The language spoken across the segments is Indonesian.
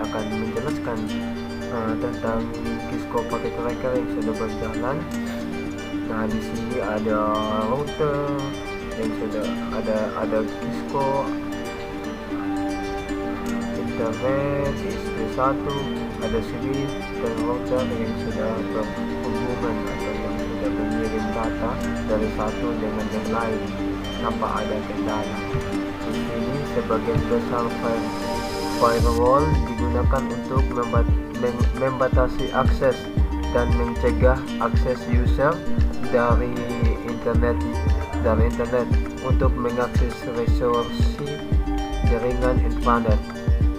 akan menjelaskan tentang Cisco Packet Tracker yang sudah berjalan. Nah, di sini ada router yang sudah ada Cisco internet ISP1, ada switch dan router yang sudah berhubungan atau yang sudah mengirim data dari satu dengan yang lain tanpa ada kendala. Di sini sebagian besar firewall digunakan untuk membatasi akses dan mencegah akses user dari internet untuk mengakses resource jaringan intranet.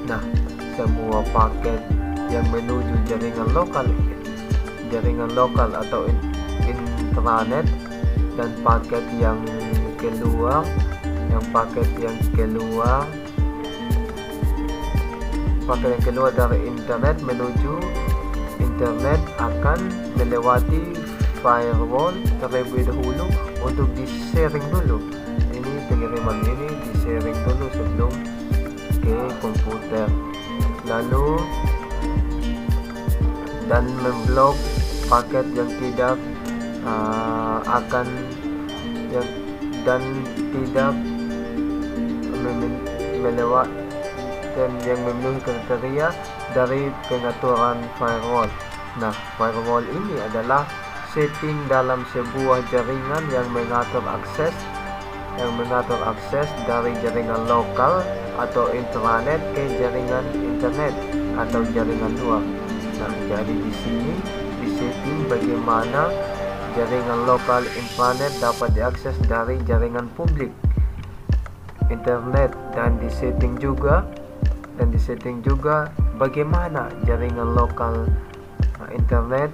Nah, semua paket yang menuju jaringan lokal atau intranet dan paket yang keluar dari internet menuju internet akan melewati firewall terlebih dahulu untuk di-sharing dulu. Ini pengiriman ini di-sharing dulu sebelum ke komputer, lalu dan memblok paket yang tidak melewat dan yang memenuhi kriteria dari pengaturan firewall. Nah, firewall ini adalah setting dalam sebuah jaringan yang mengatur akses dari jaringan lokal atau intranet ke jaringan internet atau jaringan luar. Nah, jadi di sini disetting bagaimana jaringan lokal intranet dapat diakses dari jaringan publik internet, dan disetting juga bagaimana jaringan lokal intranet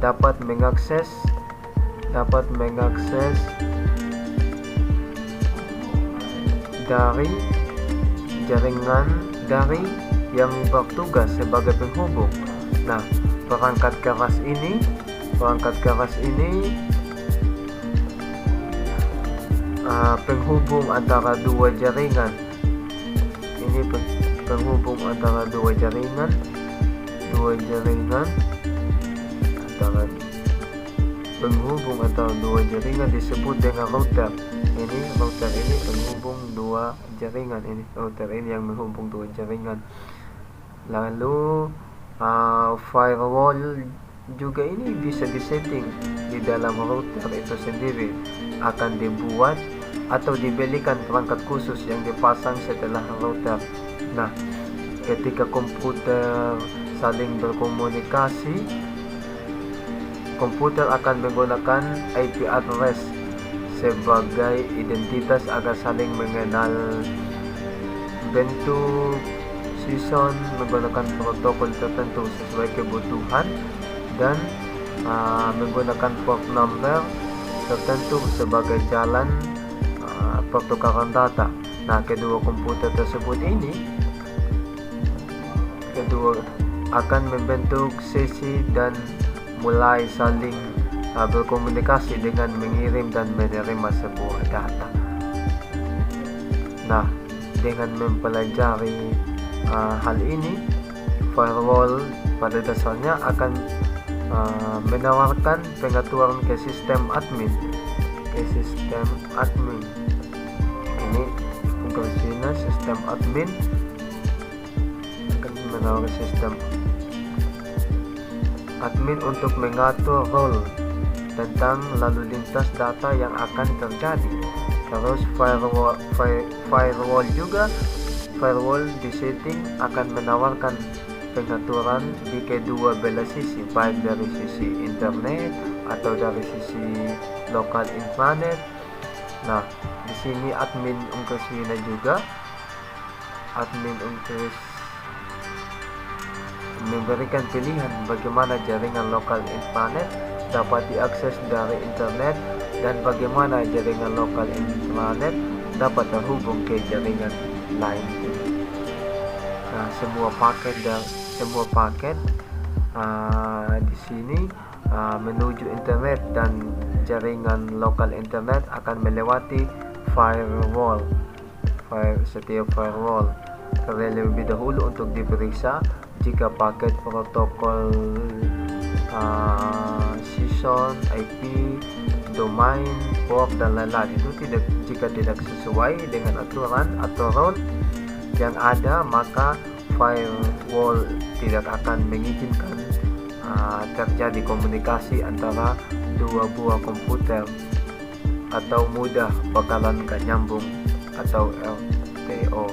dapat mengakses dari jaringan dari yang bertugas sebagai penghubung. Nah, perangkat keras ini penghubung antara dua jaringan. Ini penghubung antara dua jaringan disebut dengan router. Router ini penghubung dua jaringan. Ini router ini yang menghubung dua jaringan. Lalu firewall juga ini bisa disetting di dalam router itu sendiri. Akan dibuat atau dibelikan perangkat khusus yang dipasang setelah router. Nah, ketika komputer saling berkomunikasi, komputer akan menggunakan IP address sebagai identitas agar saling mengenal. Bentuk season menggunakan protokol tertentu sesuai kebutuhan dan menggunakan port number tertentu sebagai jalan pertukaran data. Nah, kedua komputer tersebut ini akan membentuk sesi dan mulai saling berkomunikasi dengan mengirim dan menerima sebuah data. Nah, dengan mempelajari hal ini, firewall pada dasarnya akan menawarkan pengaturan ke sistem admin. Ini fungsinya sistem admin akan menawarkan sistem admin untuk mengatur role tentang lalu lintas data yang akan terjadi. Terus firewall di setting akan menawarkan pengaturan di kedua belah sisi, baik dari sisi internet atau dari sisi lokal intranet. Nah, di sini admin ungkasnya juga memberikan pilihan bagaimana jaringan lokal intranet dapat diakses dari internet dan bagaimana jaringan lokal intranet dapat terhubung ke jaringan lain. Nah, semua paket di sini menuju internet dan jaringan lokal internet akan melewati firewall. Setiap firewall terlebih dahulu untuk diperiksa. Jika paket protokol session, IP, domain, port dan lain-lain itu jika tidak sesuai dengan aturan yang ada, maka firewall tidak akan mengizinkan terjadi komunikasi antara dua buah komputer, atau mudah bakalan gak nyambung atau LTO.